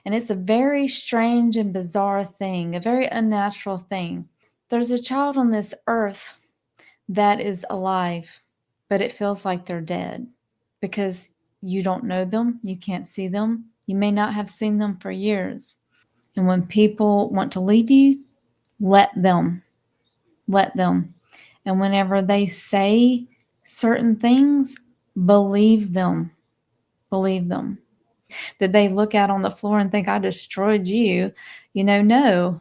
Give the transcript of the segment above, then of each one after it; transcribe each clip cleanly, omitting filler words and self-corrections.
And it's a very strange and bizarre thing, a very unnatural thing. There's a child on this earth that is alive, but it feels like they're dead because you don't know them, you can't see them, you may not have seen them for years. And when people want to leave you, let them. Let them. And whenever they say certain things, believe them. Believe them. Did they look out on the floor and think, I destroyed you? No,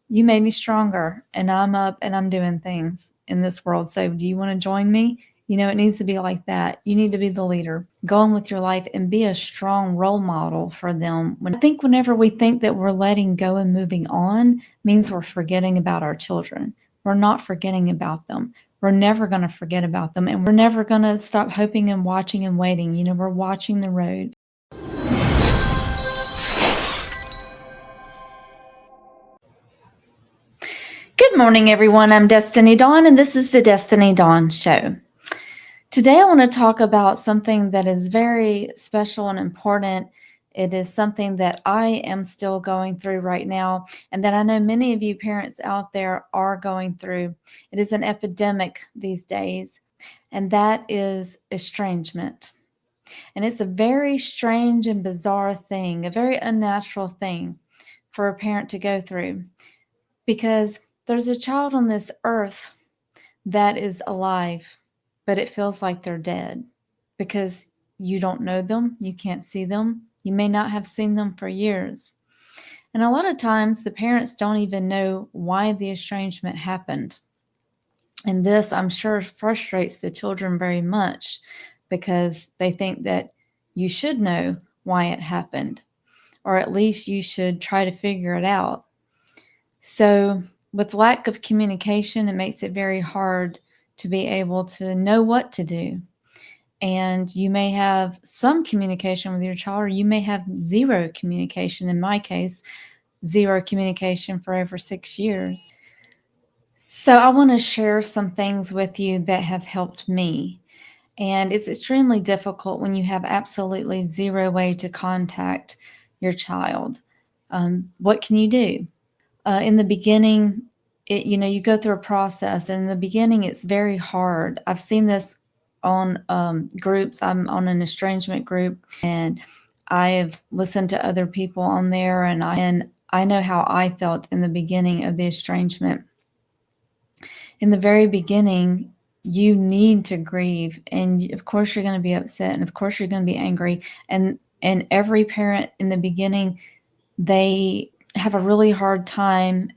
you made me stronger and I'm up and I'm doing things in this world. So do you want to join me? It needs to be like that. You need to be the leader. Go on with your life and be a strong role model for them. I think whenever we think that we're letting go and moving on means we're forgetting about our children. We're not forgetting about them. We're never going to forget about them. And we're never going to stop hoping and watching and waiting. We're watching the road. Good morning, everyone. I'm Destiny Dawn, and this is the Destiny Dawn Show. Today, I want to talk about something that is very special and important. It is something that I am still going through right now, and that I know many of you parents out there are going through. It is an epidemic these days, and that is estrangement. And it's a very strange and bizarre thing, a very unnatural thing for a parent to go through, because there's a child on this earth that is alive, but it feels like they're dead because you don't know them, you can't see them, you may not have seen them for years. And a lot of times the parents don't even know why the estrangement happened. And this, I'm sure, frustrates the children very much because they think that you should know why it happened, or at least you should try to figure it out. So with lack of communication, it makes it very hard to be able to know what to do. And you may have some communication with your child, or you may have zero communication. In my case, zero communication for over 6 years. So I want to share some things with you that have helped me. And it's extremely difficult when you have absolutely zero way to contact your child. What can you do? In the beginning, you go through a process. And in the beginning, it's very hard. I've seen this on groups. I'm on an estrangement group, and I've listened to other people on there, and I know how I felt in the beginning of the estrangement. In the very beginning, you need to grieve, and of course you're going to be upset, and of course you're going to be angry, and every parent in the beginning, they have a really hard time,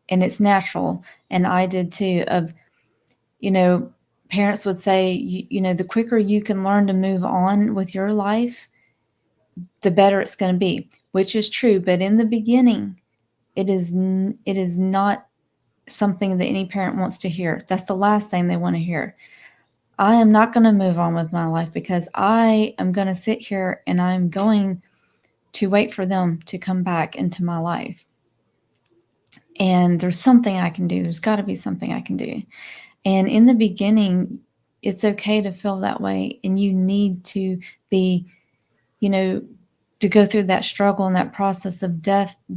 and it's natural, and I did too, of parents would say, the quicker you can learn to move on with your life, the better it's going to be, which is true. But in the beginning, it is not something that any parent wants to hear. That's the last thing they want to hear. I am not going to move on with my life because I am going to sit here and I'm going to wait for them to come back into my life. And there's something I can do. There's got to be something I can do. And in the beginning, it's okay to feel that way. And you need to be, to go through that struggle and that process of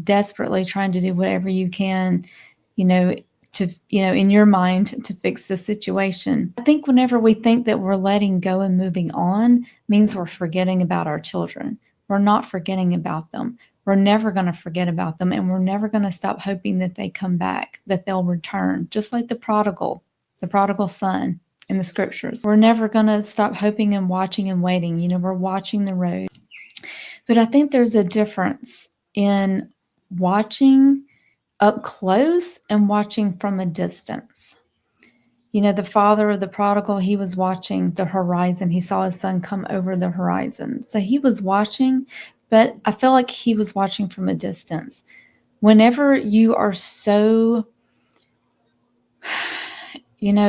desperately trying to do whatever you can, in your mind to fix the situation. I think whenever we think that we're letting go and moving on means we're forgetting about our children. We're not forgetting about them. We're never going to forget about them, and we're never going to stop hoping that they come back, that they'll return, just like the prodigal son in the scriptures. We're never going to stop hoping and watching and waiting. We're watching the road. But I think there's a difference in watching up close and watching from a distance. The father of the prodigal, he was watching the horizon. He saw his son come over the horizon. So he was watching, but I feel like he was watching from a distance. Whenever you are so,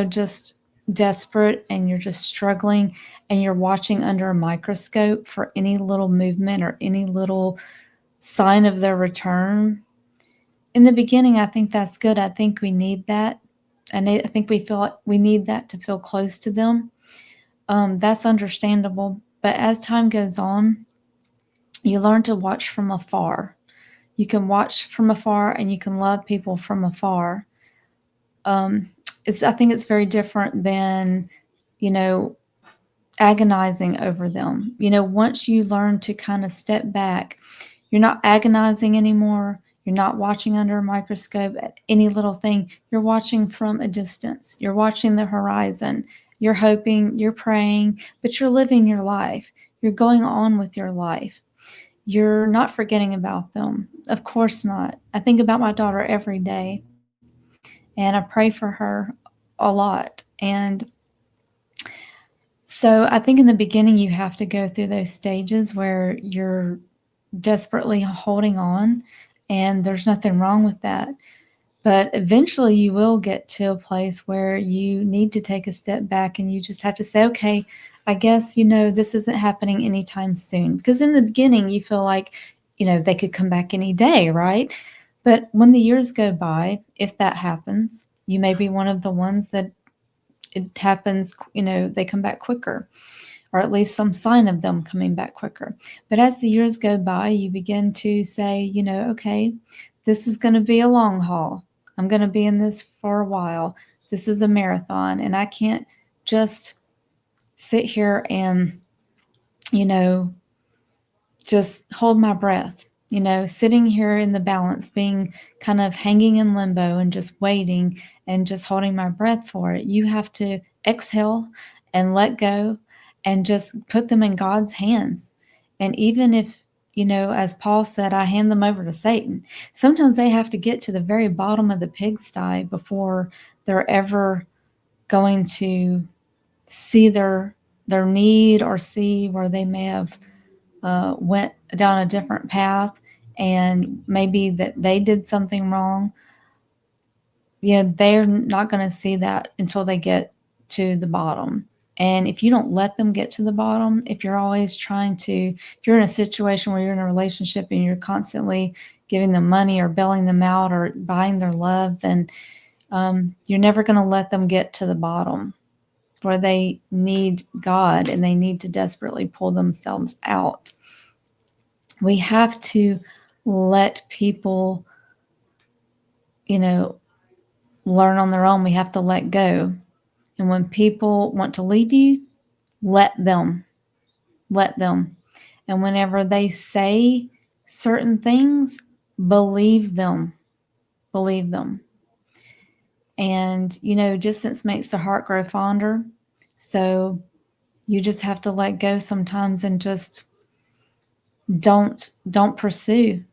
just desperate and you're just struggling and you're watching under a microscope for any little movement or any little sign of their return, in the beginning, I think that's good. I think we need that. And I think we feel like we need that to feel close to them. That's understandable. But as time goes on, you learn to watch from afar. You can watch from afar and you can love people from afar. I think it's very different than, you know, agonizing over them. Once you learn to kind of step back, you're not agonizing anymore. You're not watching under a microscope at any little thing. You're watching from a distance. You're watching the horizon. You're hoping, you're praying, but you're living your life. You're going on with your life. You're not forgetting about them. Of course not. I think about my daughter every day, and I pray for her a lot. And so I think in the beginning, you have to go through those stages where you're desperately holding on, and there's nothing wrong with that. But eventually, you will get to a place where you need to take a step back and you just have to say, okay, I guess, this isn't happening anytime soon. Because in the beginning, you feel like, they could come back any day, right? But when the years go by, if that happens, you may be one of the ones that it happens, they come back quicker, or at least some sign of them coming back quicker. But as the years go by, you begin to say, okay, this is going to be a long haul. I'm going to be in this for a while. This is a marathon, and I can't just sit here and, just hold my breath. Sitting here in the balance, being kind of hanging in limbo and just waiting and just holding my breath for it. You have to exhale and let go and just put them in God's hands. And even if, as Paul said, I hand them over to Satan, sometimes they have to get to the very bottom of the pigsty before they're ever going to see their need, or see where they may have went down a different path, and maybe that they did something wrong. They're not going to see that until they get to the bottom. And if you don't let them get to the bottom, if you're always if you're in a situation where you're in a relationship and you're constantly giving them money or bailing them out or buying their love, then you're never going to let them get to the bottom where they need God and they need to desperately pull themselves out. We have to let people, learn on their own. We have to let go. And when people want to leave you, let them. Let them. And whenever they say certain things, believe them. Believe them. And, distance makes the heart grow fonder. So you just have to let go sometimes and just don't pursue,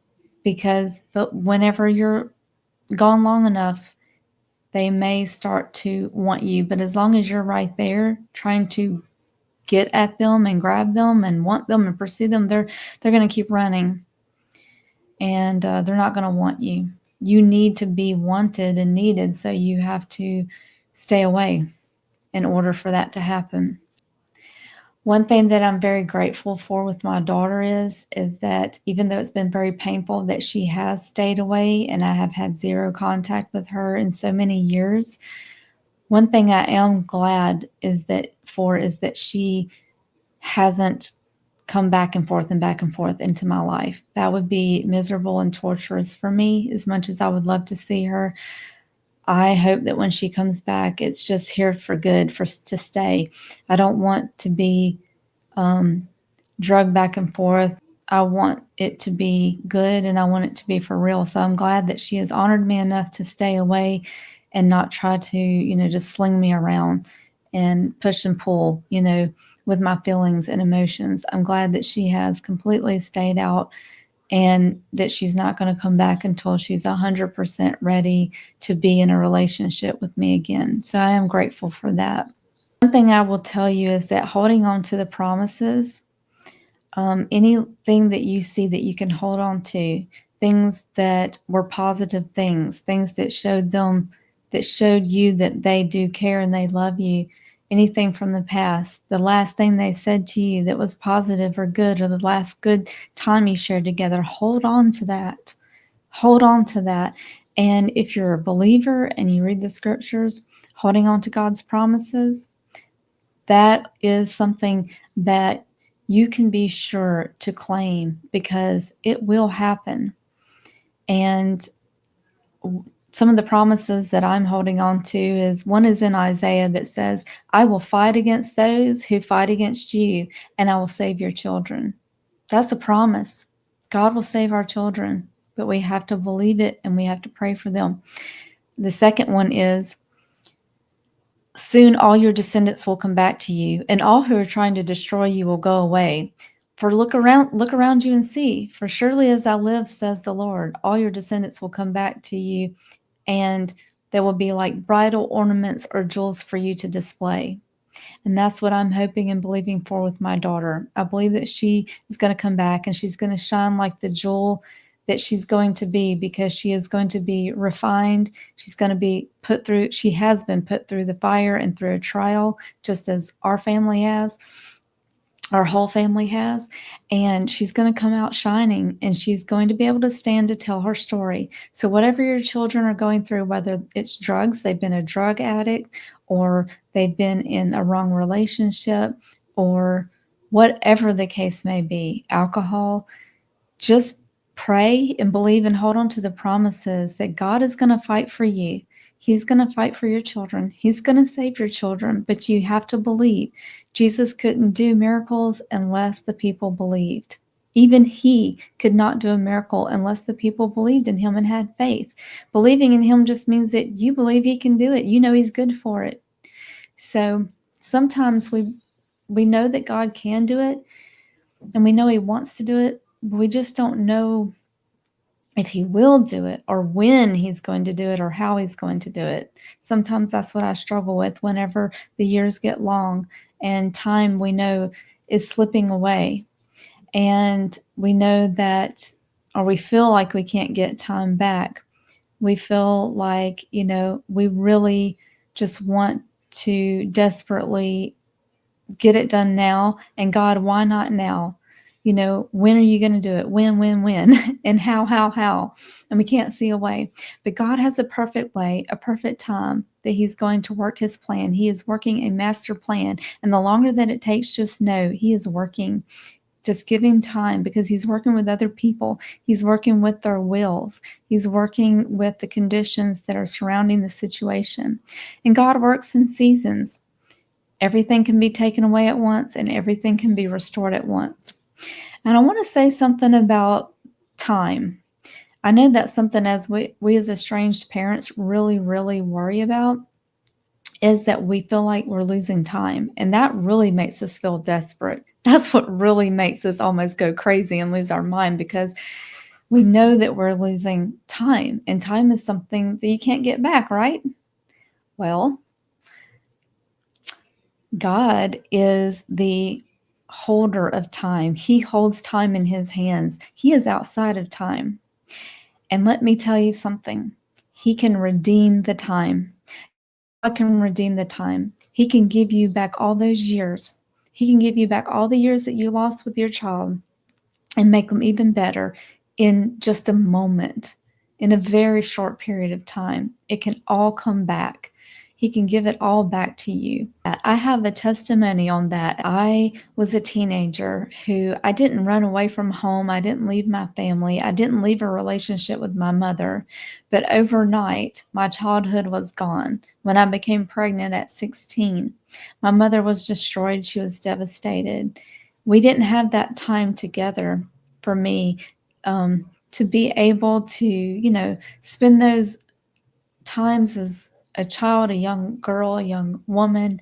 because whenever you're gone long enough, they may start to want you. But as long as you're right there trying to get at them and grab them and want them and pursue them, they're going to keep running, and they're not going to want you. You need to be wanted and needed, so you have to stay away in order for that to happen. One thing that I'm very grateful for with my daughter is that even though it's been very painful that she has stayed away and I have had zero contact with her in so many years, one thing I am glad is that she hasn't come back and forth into my life. That would be miserable and torturous for me. As much as I would love to see her, I hope that when she comes back, it's just here for good, to stay. I don't want to be drugged back and forth. I want it to be good, and I want it to be for real. So I'm glad that she has honored me enough to stay away and not try to, just sling me around and push and pull, with my feelings and emotions. I'm glad that she has completely stayed out, and that she's not going to come back until she's 100% ready to be in a relationship with me again. So I am grateful for that. One thing I will tell you is that holding on to the promises, anything that you see that you can hold on to, things that were positive things that showed you that they do care and they love you, anything from the past, the last thing they said to you that was positive or good, or the last good time you shared together, hold on to that. Hold on to that. And if you're a believer and you read the scriptures, holding on to God's promises, that is something that you can be sure to claim, because it will happen. And some of the promises that I'm holding on to is one is in Isaiah that says, I will fight against those who fight against you, and I will save your children. That's a promise. God will save our children, but we have to believe it and we have to pray for them. The second one is, soon all your descendants will come back to you, and all who are trying to destroy you will go away. For look around you and see, for surely as I live, says the Lord, all your descendants will come back to you, and there will be like bridal ornaments or jewels for you to display. And that's what I'm hoping and believing for with my daughter. I believe that she is going to come back and she's going to shine like the jewel that she's going to be, because she is going to be refined. She's going to be she has been put through the fire and through a trial, just as our family has. Our whole family has, and she's going to come out shining, and she's going to be able to stand to tell her story. So whatever your children are going through, whether it's drugs, they've been a drug addict, or they've been in a wrong relationship, or whatever the case may be, alcohol, just pray and believe and hold on to the promises that God is going to fight for you. He's going to fight for your children. He's going to save your children, but you have to believe. Jesus couldn't do miracles unless the people believed. Even he could not do a miracle unless the people believed in him and had faith. Believing in him just means that you believe he can do it. You know he's good for it. So sometimes we know that God can do it, and we know he wants to do it, but we just don't know if he will do it, or when he's going to do it, or how he's going to do it. Sometimes that's what I struggle with whenever the years get long and time, we know, is slipping away. And we know that, or we feel like we can't get time back. We feel like, we really just want to desperately get it done now. And God, why not now? When are you going to do it? When, and how? And we can't see a way. But God has a perfect way, a perfect time that he's going to work his plan. He is working a master plan. And the longer that it takes, just know he is working. Just give him time, because he's working with other people. He's working with their wills. He's working with the conditions that are surrounding the situation. And God works in seasons. Everything can be taken away at once, and everything can be restored at once. And I want to say something about time. I know that's something as we as estranged parents really, really worry about, is that we feel like we're losing time. And that really makes us feel desperate. That's what really makes us almost go crazy and lose our mind, because we know that we're losing time. And time is something that you can't get back, right? Well, God is the holder of time. He holds time in his hands. He is outside of time. And let me tell you something. He can redeem the time. God can redeem the time. He can give you back all those years. He can give you back all the years that you lost with your child and make them even better in just a moment, in a very short period of time. It can all come back. He can give it all back to you. I have a testimony on that. I was a teenager who, I didn't run away from home. I didn't leave my family. I didn't leave a relationship with my mother. But overnight, my childhood was gone. When I became pregnant at 16, my mother was destroyed. She was devastated. We didn't have that time together for me to be able to, spend those times as a child, a young girl, a young woman,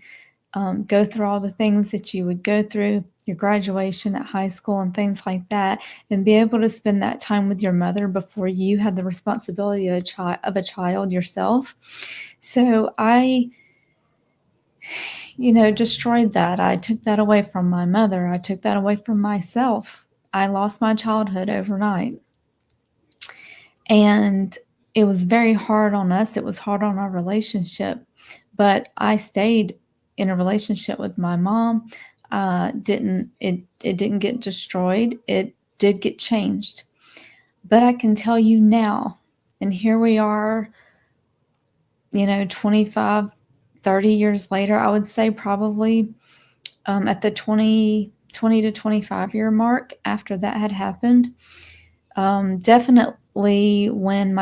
go through all the things that you would go through, your graduation at high school and things like that, and be able to spend that time with your mother before you had the responsibility of a child yourself. So I, destroyed that. I took that away from my mother. I took that away from myself. I lost my childhood overnight. And it was very hard on us. It was hard on our relationship. But I stayed in a relationship with my mom. It didn't get destroyed. It did get changed. But I can tell you now, and here we are, 25, 30 years later, I would say probably at the 20 to 25 year mark after that had happened. Definitely especially when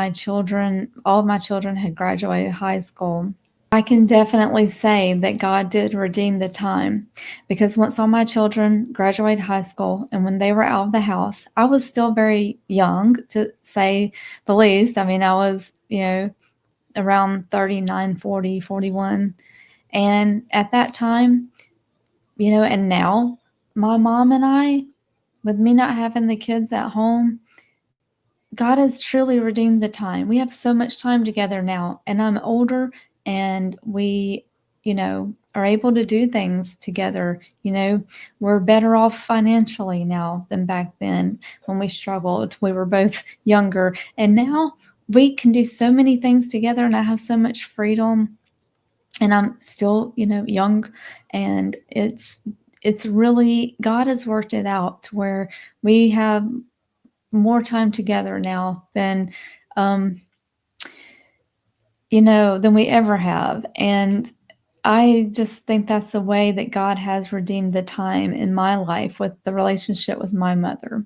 all of my children had graduated high school. I can definitely say that God did redeem the time, because once all my children graduated high school and when they were out of the house, I was still very young, to say the least. I mean, I was, around 39, 40, 41. And at that time, and now my mom and I, with me not having the kids at home, God has truly redeemed the time. We have so much time together now, and I'm older, and we, are able to do things together. We're better off financially now than back then when we struggled. We were both younger, and now we can do so many things together, and I have so much freedom, and I'm still, young, and it's really, God has worked it out to where we have more time together now than we ever have. And I just think that's the way that God has redeemed the time in my life with the relationship with my mother.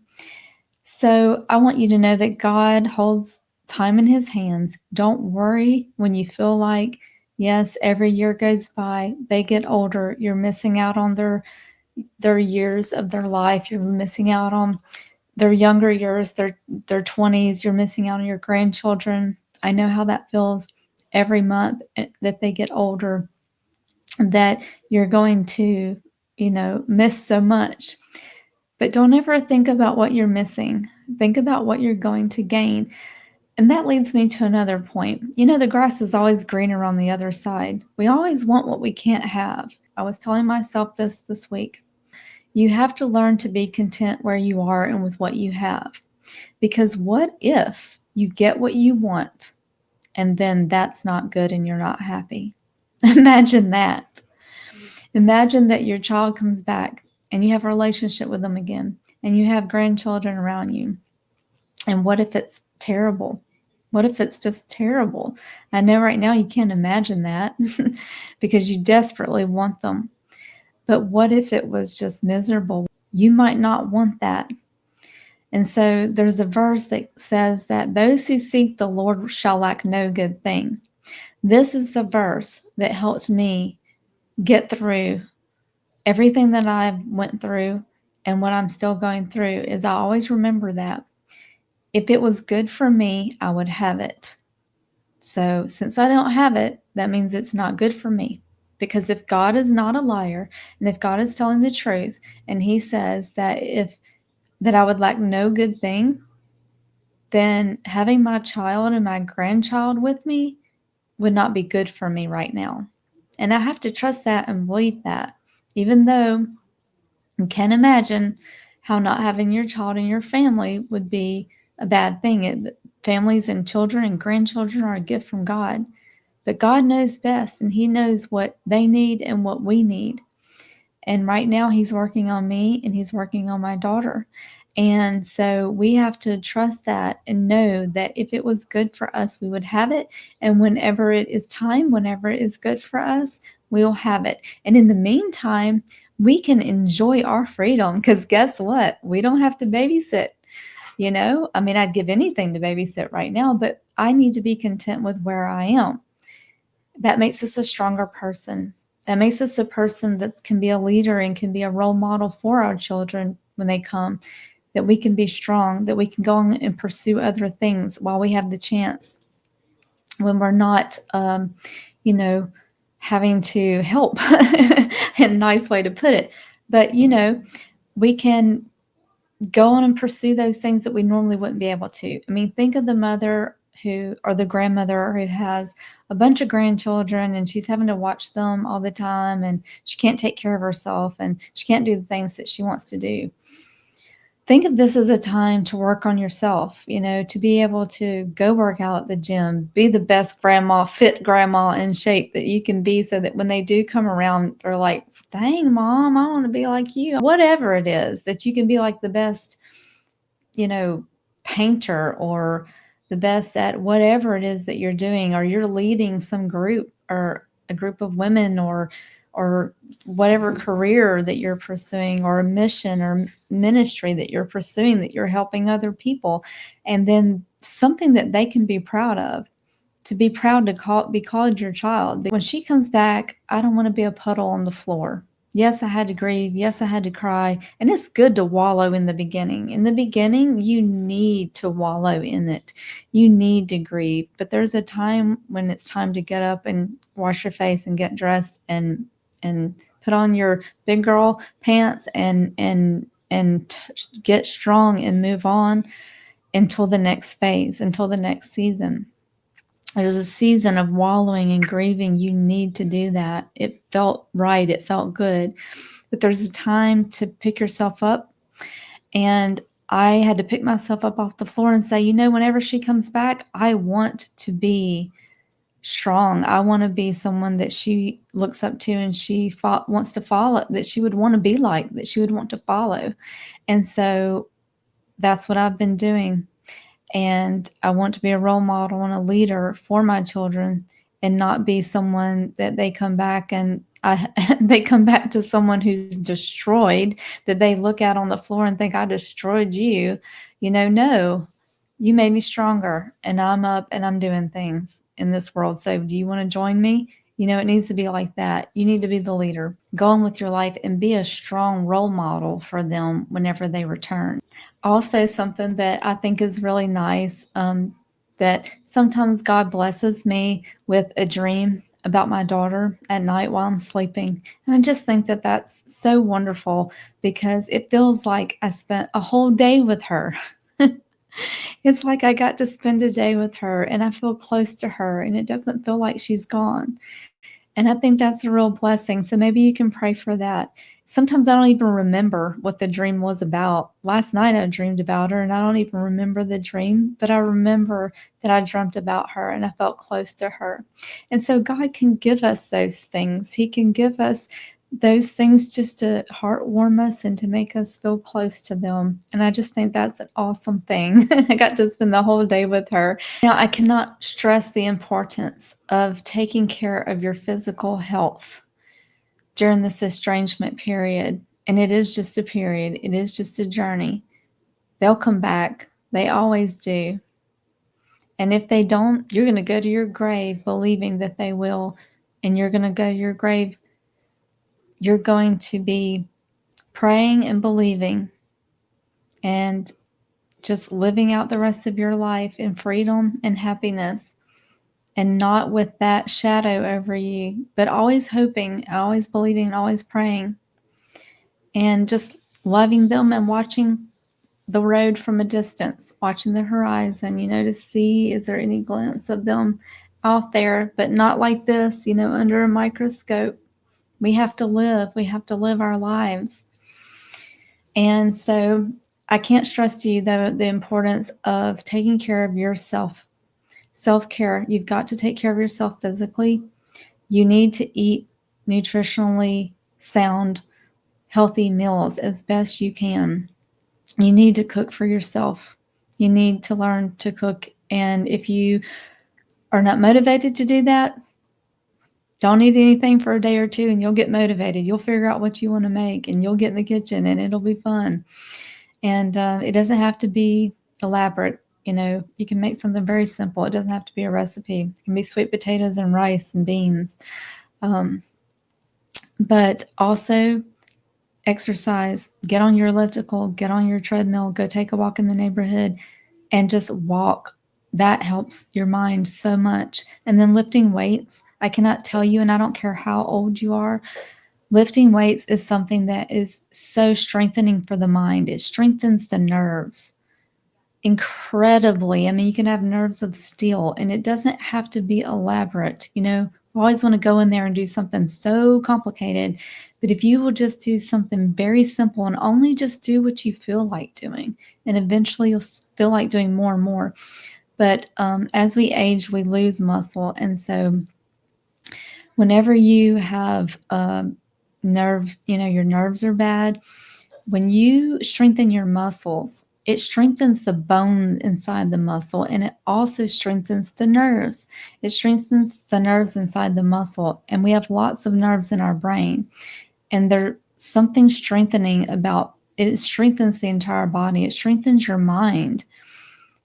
So I want you to know that God holds time in his hands. Don't worry when you feel like, yes, every year goes by, they get older, you're missing out on their years of their life, you're missing out on their younger years, their 20s, you're missing out on your grandchildren. I know how that feels every month that they get older, that you're going to, miss so much. But don't ever think about what you're missing. Think about what you're going to gain. And that leads me to another point. The grass is always greener on the other side. We always want what we can't have. I was telling myself this week. You have to learn to be content where you are and with what you have. Because what if you get what you want and then that's not good and you're not happy? Imagine that. Imagine that your child comes back and you have a relationship with them again and you have grandchildren around you. And what if it's terrible? What if it's just terrible? I know right now you can't imagine that because you desperately want them. But what if it was just miserable? You might not want that. And so there's a verse that says that those who seek the Lord shall lack no good thing. This is the verse that helped me get through everything that I went through and what I'm still going through. Is I always remember that if it was good for me, I would have it. So since I don't have it, that means it's not good for me. Because if God is not a liar, and if God is telling the truth, and he says that I would lack no good thing, then having my child and my grandchild with me would not be good for me right now. And I have to trust that and believe that, even though you can imagine how not having your child in your family would be a bad thing. Families and children and grandchildren are a gift from God, but God knows best, and he knows what they need and what we need. And right now he's working on me and he's working on my daughter. And so we have to trust that and know that if it was good for us, we would have it. And whenever it is time, whenever it is good for us, we'll have it. And in the meantime, we can enjoy our freedom, because guess what? We don't have to babysit. I mean, I'd give anything to babysit right now, but I need to be content with where I am. That makes us a stronger person. That makes us a person that can be a leader and can be a role model for our children when they come, that we can be strong, that we can go on and pursue other things while we have the chance, when we're not, having to help, in a nice way to put it. But, we can go on and pursue those things that we normally wouldn't be able to. I mean, think of the mother or the grandmother who has a bunch of grandchildren and she's having to watch them all the time, and she can't take care of herself and she can't do the things that she wants to do. Think of this as a time to work on yourself, to be able to go work out at the gym, be the best grandma, fit grandma in shape that you can be, so that when they do come around, they're like, dang, mom, I want to be like you. Whatever it is, that you can be like the best, painter, or the best at whatever it is that you're doing, or you're leading some group or a group of women, or whatever career that you're pursuing, or a mission or ministry that you're pursuing, that you're helping other people. And then something that they can be proud of, to be proud to be called your child. When she comes back, I don't want to be a puddle on the floor. Yes, I had to grieve. Yes, I had to cry. And it's good to wallow in the beginning. In the beginning, you need to wallow in it. You need to grieve. But there's a time when it's time to get up and wash your face and get dressed and put on your big girl pants and get strong and move on until the next phase, until the next season. There's a season of wallowing and grieving. You need to do that. It felt right. It felt good. But there's a time to pick yourself up. And I had to pick myself up off the floor and say, whenever she comes back, I want to be strong. I want to be someone that she looks up to and she wants to follow, that she would want to be like, that she would want to follow. And so that's what I've been doing. And I want to be a role model and a leader for my children, and not be someone that they come back and they come back to someone who's destroyed, that they look at on the floor and think, I destroyed you. No, you made me stronger, and I'm up and I'm doing things in this world. So do you want to join me? It needs to be like that. You need to be the leader. Go on with your life and be a strong role model for them whenever they return. Also, something that I think is really nice, that sometimes God blesses me with a dream about my daughter at night while I'm sleeping. And I just think that that's so wonderful, because it feels like I spent a whole day with her. It's like I got to spend a day with her, and I feel close to her, and it doesn't feel like she's gone. And I think that's a real blessing. So maybe you can pray for that. Sometimes I don't even remember what the dream was about. Last night I dreamed about her, and I don't even remember the dream, but I remember that I dreamt about her and I felt close to her. And so God can give us those things. He can give us those things just to heartwarm us and to make us feel close to them. And I just think that's an awesome thing. I got to spend the whole day with her. Now, I cannot stress the importance of taking care of your physical health during this estrangement period. And it is just a period. It is just a journey. They'll come back. They always do. And if they don't, you're going to go to your grave believing that they will. And you're going to go to your grave. You're going to be praying and believing and just living out the rest of your life in freedom and happiness, and not with that shadow over you, but always hoping, always believing, always praying, and just loving them and watching the road from a distance, watching the horizon, to see, is there any glimpse of them out there, but not like this, under a microscope. We have to live our lives. And so I can't stress to you, though, the importance of taking care of yourself. Self-care. You've got to take care of yourself physically. You need to eat nutritionally sound, healthy meals as best you can. You need to cook for yourself. You need to learn to cook. And if you are not motivated to do that, don't eat anything for a day or two, and you'll get motivated. You'll figure out what you want to make, and you'll get in the kitchen, and it'll be fun. And it doesn't have to be elaborate. You can make something very simple. It doesn't have to be a recipe. It can be sweet potatoes and rice and beans. But also exercise. Get on your elliptical, get on your treadmill, go take a walk in the neighborhood, and just walk. That helps your mind so much. And then lifting weights. I cannot tell you, and I don't care how old you are, lifting weights is something that is so strengthening for the mind. It strengthens the nerves incredibly. I mean, you can have nerves of steel, and it doesn't have to be elaborate. We always want to go in there and do something so complicated. But if you will just do something very simple and only just do what you feel like doing, and eventually you'll feel like doing more and more. But as we age, we lose muscle. And so whenever you have nerves, your nerves are bad, when you strengthen your muscles, it strengthens the bone inside the muscle, and it also strengthens the nerves. It strengthens the nerves inside the muscle, and we have lots of nerves in our brain, and there's something strengthening about it. It strengthens the entire body. It strengthens your mind.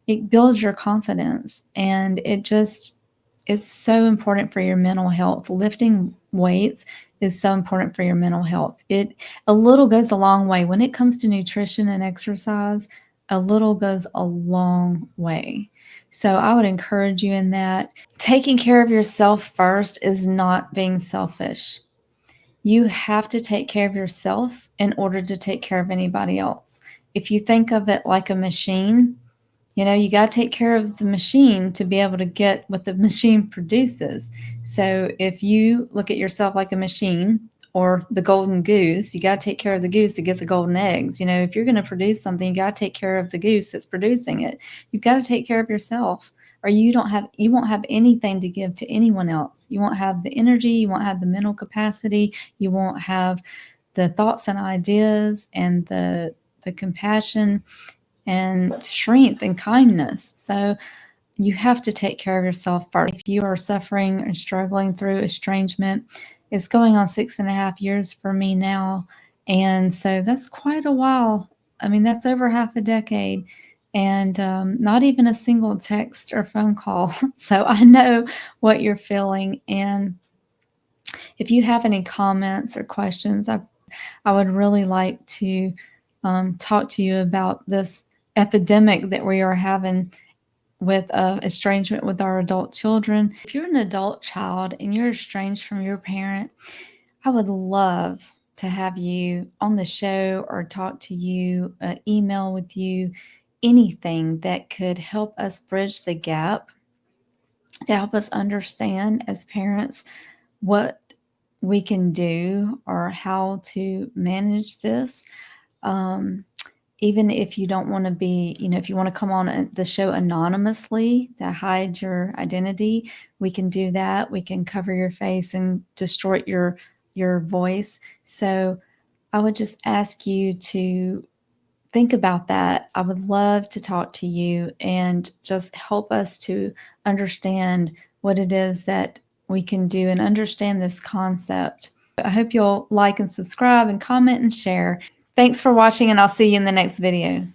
it builds your confidence, and it just is so important for your mental health. Lifting weights is so important for your mental health. A little goes a long way when it comes to nutrition and exercise. A little goes a long way. So I would encourage you in that. Taking care of yourself first is not being selfish. You have to take care of yourself in order to take care of anybody else. If you think of it like a machine, you got to take care of the machine to be able to get what the machine produces. So if you look at yourself like a machine or the golden goose, you got to take care of the goose to get the golden eggs. If you're going to produce something, you got to take care of the goose that's producing it. You've got to take care of yourself, or you won't have anything to give to anyone else. You won't have the energy, you won't have the mental capacity, you won't have the thoughts and ideas and the compassion and strength and kindness. So you have to take care of yourself first. If you are suffering or struggling through estrangement, it's going on 6.5 years for me now. And so that's quite a while. I mean, that's over half a decade, and not even a single text or phone call. So I know what you're feeling. And if you have any comments or questions, I would really like to talk to you about this epidemic that we are having with estrangement with our adult children. If you're an adult child and you're estranged from your parent, I would love to have you on the show or talk to you, email with you, anything that could help us bridge the gap, to help us understand as parents what we can do or how to manage this. Even if you don't want to be, if you want to come on the show anonymously to hide your identity, we can do that. We can cover your face and distort your voice. So I would just ask you to think about that. I would love to talk to you and just help us to understand what it is that we can do and understand this concept. I hope you'll like and subscribe and comment and share. Thanks for watching, and I'll see you in the next video.